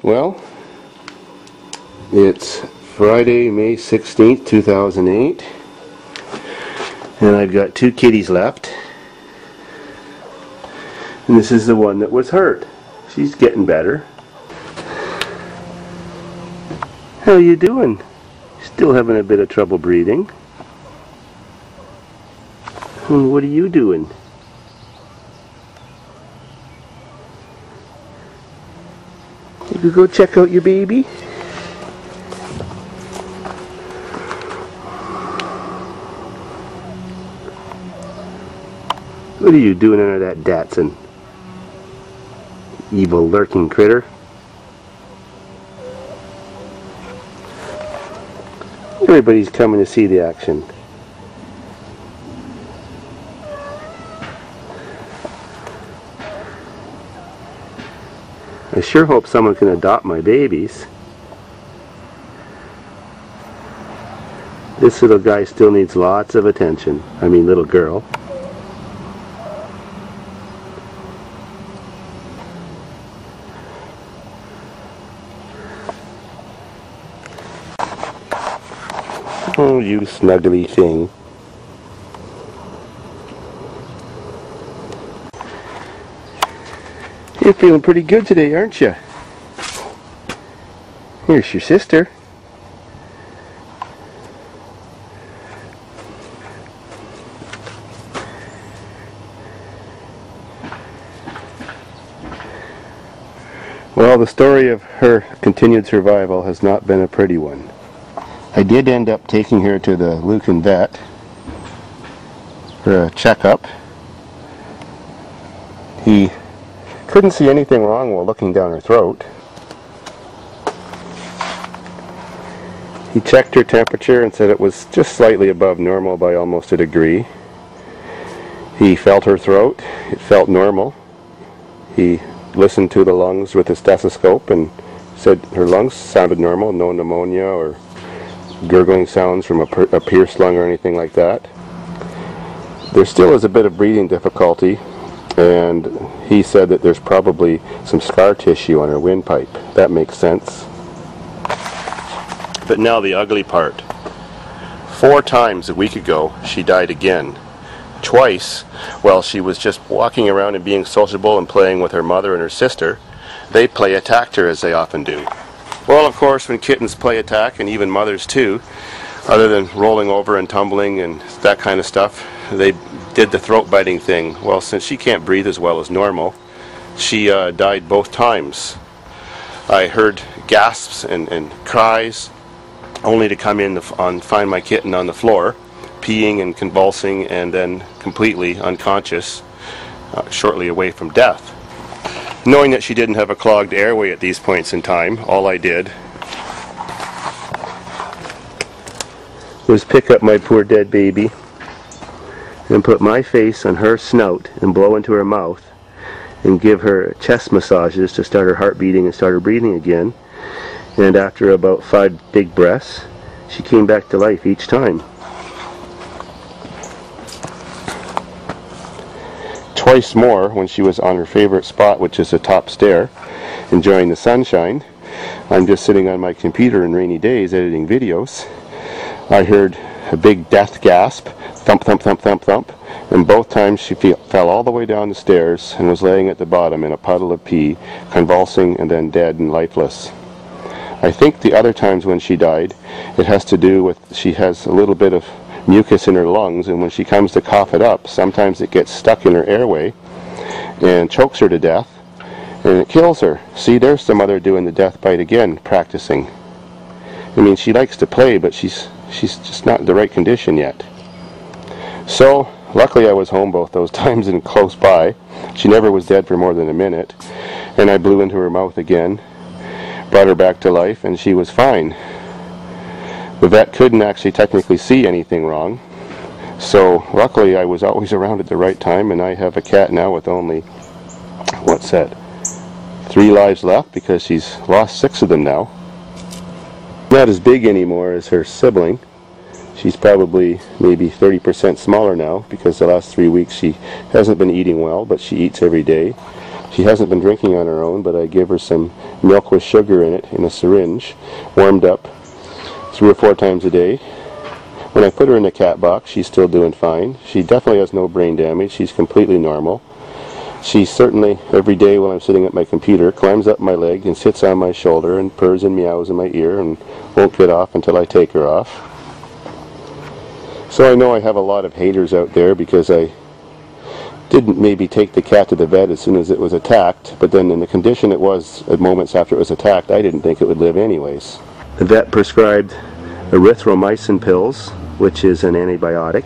Well, it's Friday, May 16th, 2008, and I've got two kitties left. And this is the one that was hurt. She's getting better. How are you doing? Still having a bit of trouble breathing. And what are you doing? You could go check out your baby? What are you doing under that Datsun? Evil lurking critter. Everybody's coming to see the action. I sure hope someone can adopt my babies. This little guy still needs lots of attention. I mean, little girl. Oh, you snuggly thing. You're feeling pretty good today, aren't you? Here's your sister. Well, the story of her continued survival has not been a pretty one. I did end up taking her to the Lucan vet for a checkup. He couldn't see anything wrong while looking down her throat. He checked her temperature and said it was just slightly above normal by almost a degree. He felt her throat. It felt normal. He listened to the lungs with a stethoscope and said her lungs sounded normal, no pneumonia or gurgling sounds from a pierced lung or anything like that. There still is a bit of breathing difficulty, and he said that there's probably some scar tissue on her windpipe. That makes sense. But now the ugly part. 4 times a week ago she died again. Twice while she was just walking around and being sociable and playing with her mother and her sister. They play attacked her, as they often do. Well, of course, when kittens play attack, and even mothers too, other than rolling over and tumbling and that kind of stuff, they did the throat biting thing. Well, since she can't breathe as well as normal, she died both times. I heard gasps and cries, only to come in and find my kitten on the floor, peeing and convulsing and then completely unconscious, shortly away from death. Knowing that she didn't have a clogged airway at these points in time, all I did was pick up my poor dead baby and put my face on her snout and blow into her mouth and give her chest massages to start her heart beating and start her breathing again. And after about 5 big breaths, she came back to life each time. Twice more when she was on her favorite spot, which is the top stair, enjoying the sunshine. I'm just sitting on my computer in rainy days editing videos. I heard a big death gasp, thump, thump, thump, thump, thump, and both times she fell all the way down the stairs and was laying at the bottom in a puddle of pee, convulsing and then dead and lifeless. I think the other times when she died, it has to do with she has a little bit of mucus in her lungs, and when she comes to cough it up, sometimes it gets stuck in her airway and chokes her to death, and it kills her. See, there's the mother doing the death bite again, practicing. I mean, she likes to play, but she's just not in the right condition yet. So, luckily I was home both those times and close by. She never was dead for more than a minute, and I blew into her mouth again, brought her back to life, and she was fine. The vet couldn't actually technically see anything wrong, so luckily I was always around at the right time, and I have a cat now with only, what's that, 3 lives left, because she's lost 6 of them now. Not as big anymore as her sibling. She's probably maybe 30% smaller now, because the last 3 weeks she hasn't been eating well, but she eats every day. She hasn't been drinking on her own, but I give her some milk with sugar in it in a syringe, warmed up 3 or 4 times a day. When I put her in the cat box, she's still doing fine. She definitely has no brain damage. She's completely normal. She certainly, every day when I'm sitting at my computer, climbs up my leg and sits on my shoulder and purrs and meows in my ear and won't get off until I take her off. So I know I have a lot of haters out there because I didn't maybe take the cat to the vet as soon as it was attacked, but then in the condition it was at moments after it was attacked, I didn't think it would live anyways. The vet prescribed erythromycin pills, which is an antibiotic.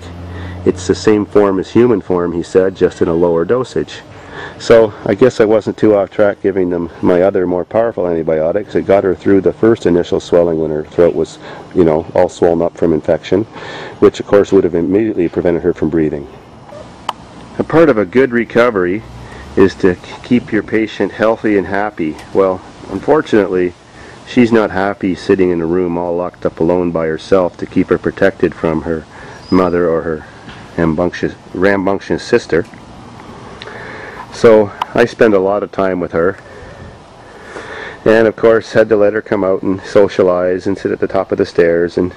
It's the same form as human form, he said, just in a lower dosage. So I guess I wasn't too off track giving them my other more powerful antibiotics. It got her through the first initial swelling when her throat was, you know, all swollen up from infection, which of course would have immediately prevented her from breathing. A part of a good recovery is to keep your patient healthy and happy. Well, unfortunately, she's not happy sitting in a room all locked up alone by herself to keep her protected from her mother or her rambunctious sister. So I spend a lot of time with her, and of course had to let her come out and socialize and sit at the top of the stairs and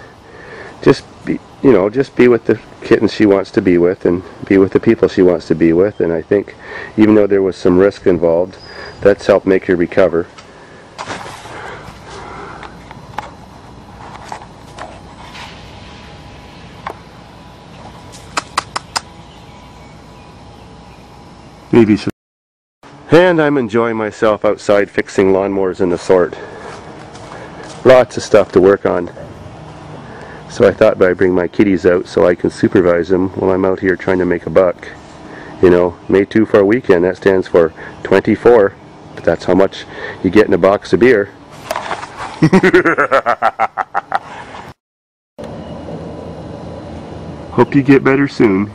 just be, you know, just be with the kittens she wants to be with and be with the people she wants to be with. And I think even though there was some risk involved, that's helped make her recover. Maybe so. And I'm enjoying myself outside fixing lawnmowers and the sort. Lots of stuff to work on. So I thought I'd bring my kitties out so I can supervise them while I'm out here trying to make a buck. You know, May 2 for a weekend, that stands for 24. But that's how much you get in a box of beer. Hope you get better soon.